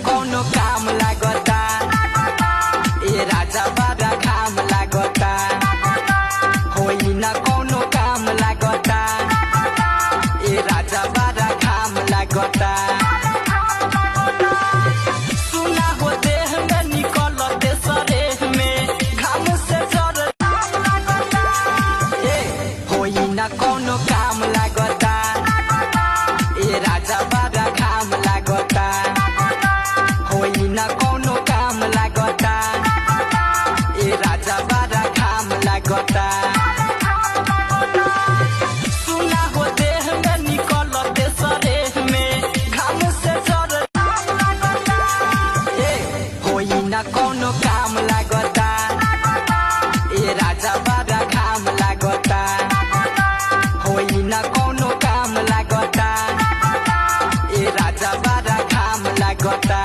कोनो काम लागता ए राजा बड़ा घाम लागता होई न कोनो काम लागता ए राजा बड़ा घाम लागता सुना हो देह में निकलते सरेह में घाम से जर होई न कोनो काम लागता ए राजा बड़ा घाम लागता होई न कोनो काम लागता ए राजा बड़ा घाम लागता सुना हो देह में निकलते सरेह में घाम से जर होई न कोनो काम लागता ए राजा बड़ा घाम लागता होई न कोनो काम लागता ए राजा बड़ा घाम लागता।